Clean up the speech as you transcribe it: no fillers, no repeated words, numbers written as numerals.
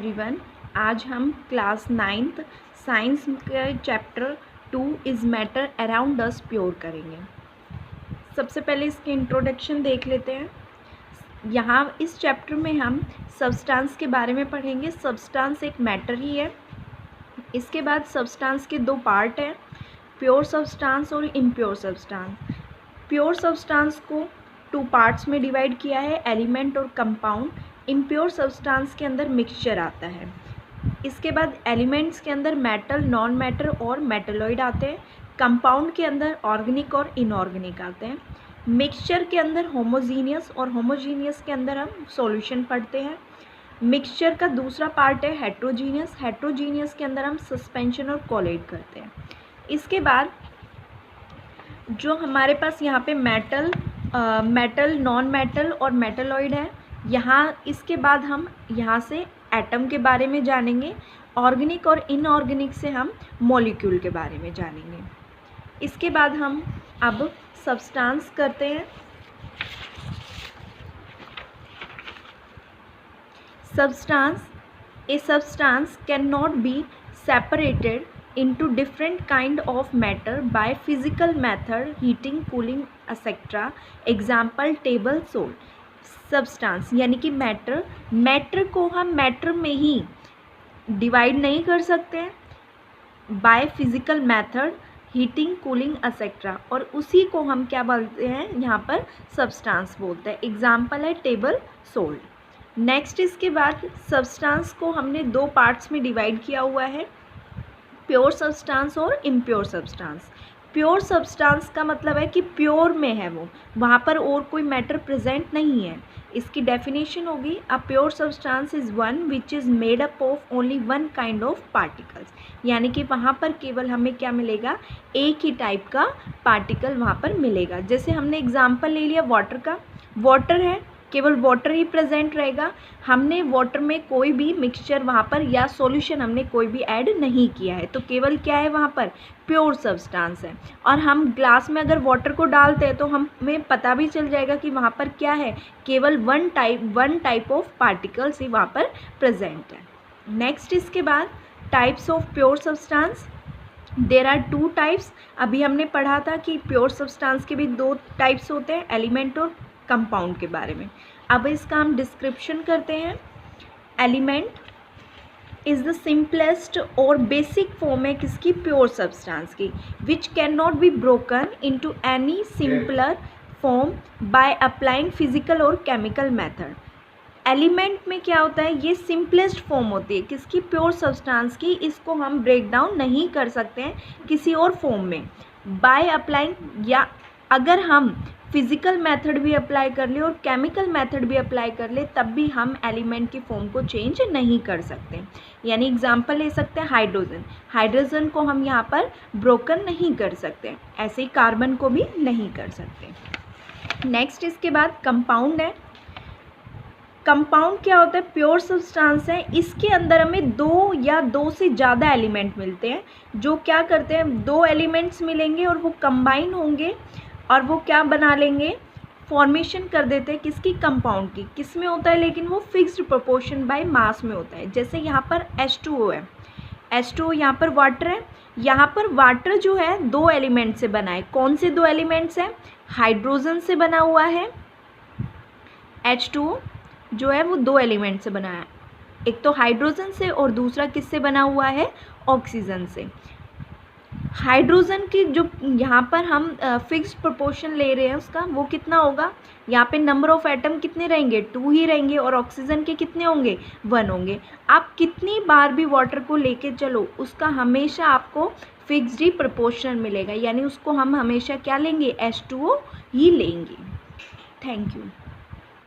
Everyone. आज हम class 9th science के chapter 2 is matter around us pure करेंगे। सबसे पहले इसके इंट्रोडक्शन देख लेते हैं। यहाँ इस चैप्टर में हम सब्सटेंस के बारे में पढ़ेंगे। सब्सटेंस एक मैटर ही है। इसके बाद सब्सटेंस के दो पार्ट हैं, प्योर सब्सटेंस और इम्प्योर सब्सटेंस। प्योर सब्सटेंस को 2 पार्ट्स में डिवाइड किया है, एलिमेंट और कंपाउंड। इम्प्योर सब्सटेंस के अंदर मिक्सचर आता है। इसके बाद एलिमेंट्स के अंदर मेटल, नॉन मैटर और मेटलॉइड आते हैं। कंपाउंड के अंदर ऑर्गेनिक और इनऑर्गेनिक आते हैं। मिक्सचर के अंदर होमोजीनियस और होमोजीनियस के अंदर हम सॉल्यूशन पढ़ते हैं। मिक्सचर का दूसरा पार्ट है हेट्रोजीनियस। हेट्रोजीनियस के अंदर हम सस्पेंशन और कोलाइड करते हैं। इसके बाद जो हमारे पास यहाँ पे मेटल, नॉन मेटल और मेटलॉइड है, यहाँ इसके बाद हम यहाँ से एटम के बारे में जानेंगे। ऑर्गेनिक और इनऑर्गेनिक से हम मॉलिक्यूल के बारे में जानेंगे। इसके बाद हम अब सब्सटेंस करते हैं। Substance, a substance can not be separated into different kind of matter by physical method, heating, cooling, etc. Example table salt. Substance यानी कि मैटर को हम मैटर में ही डिवाइड नहीं कर सकते हैं by physical method, heating, cooling etcetera, और उसी को हम क्या बोलते हैं, यहाँ पर सब्सटेंस बोलते हैं। एग्जाम्पल है टेबल सोल्ट। नेक्स्ट इसके बाद सब्सटेंस को हमने 2 पार्ट्स में डिवाइड किया हुआ है, प्योर सब्सटेंस और इम्प्योर सब्सटेंस। प्योर सब्सटेंस का मतलब है कि प्योर में है वो, वहाँ पर और कोई मैटर प्रेजेंट नहीं है। इसकी डेफिनेशन होगी, a pure substance is one which is made up of only one kind of particles. यानी कि वहाँ पर केवल हमें क्या मिलेगा, एक ही टाइप का पार्टिकल वहाँ पर मिलेगा। जैसे हमने एग्जाम्पल ले लिया वाटर का, वाटर है, केवल वाटर ही प्रेजेंट रहेगा। हमने वाटर में कोई भी मिक्सचर वहाँ पर या सॉल्यूशन हमने कोई भी ऐड नहीं किया है, तो केवल क्या है वहाँ पर, प्योर सब्सटेंस है। और हम ग्लास में अगर वाटर को डालते हैं तो हमें पता भी चल जाएगा कि वहाँ पर क्या है, केवल वन टाइप ऑफ पार्टिकल्स ही वहाँ पर प्रेजेंट है। नेक्स्ट इसके बाद types of pure substance. There are 2 types. अभी हमने पढ़ा था कि प्योर सब्सटेंस के भी 2 टाइप्स होते हैं, एलिमेंट और कंपाउंड के बारे में। अब इसका हम डिस्क्रिप्शन करते हैं। एलिमेंट इज़ द सिंपलेस्ट और बेसिक फॉर्म है किसकी, प्योर सब्सटेंस की, which can not be broken into any simpler form by applying physical और केमिकल मेथड। एलिमेंट में क्या होता है, ये सिंपलेस्ट फॉर्म होती है किसकी, प्योर सब्सटेंस की। इसको हम ब्रेक डाउन नहीं कर सकते हैं किसी और फॉर्म में बाय अप्लाइंग, या अगर हम फिज़िकल मेथड भी अप्लाई कर ले और केमिकल मेथड भी अप्लाई कर ले तब भी हम एलिमेंट की फॉर्म को चेंज नहीं कर सकते। यानी एग्जांपल ले सकते हैं हाइड्रोजन। हाइड्रोजन को हम यहाँ पर ब्रोकन नहीं कर सकते, ऐसे ही कार्बन को भी नहीं कर सकते। नेक्स्ट इसके बाद कंपाउंड है। कंपाउंड क्या होता है, प्योर सब्सटेंस है, इसके अंदर हमें 2 या 2 से ज़्यादा एलिमेंट मिलते हैं, जो क्या करते हैं, 2 एलिमेंट्स मिलेंगे और वो कंबाइन होंगे और वो क्या बना लेंगे, फॉर्मेशन कर देते हैं किसकी, कंपाउंड की। किस में होता है, लेकिन वो फिक्स्ड प्रोपोर्शन बाय मास में होता है। जैसे यहाँ पर H2O है, H2O यहाँ पर वाटर है। यहाँ पर वाटर जो है 2 एलिमेंट से बना है। कौन से 2 एलिमेंट्स हैं, हाइड्रोजन से बना हुआ है। H2O जो है वो 2 एलिमेंट से बना है, एक तो हाइड्रोजन से और दूसरा किससे बना हुआ है, ऑक्सीजन से। हाइड्रोजन की जो यहाँ पर हम फिक्स्ड प्रोपोर्शन ले रहे हैं उसका, वो कितना होगा, यहाँ पे नंबर ऑफ एटम कितने रहेंगे, 2 ही रहेंगे, और ऑक्सीजन के कितने होंगे, 1 होंगे। आप कितनी बार भी वाटर को लेके चलो, उसका हमेशा आपको फिक्स्ड ही प्रोपोर्शन मिलेगा, यानी उसको हम हमेशा क्या लेंगे, H2O ही लेंगे। Thank you.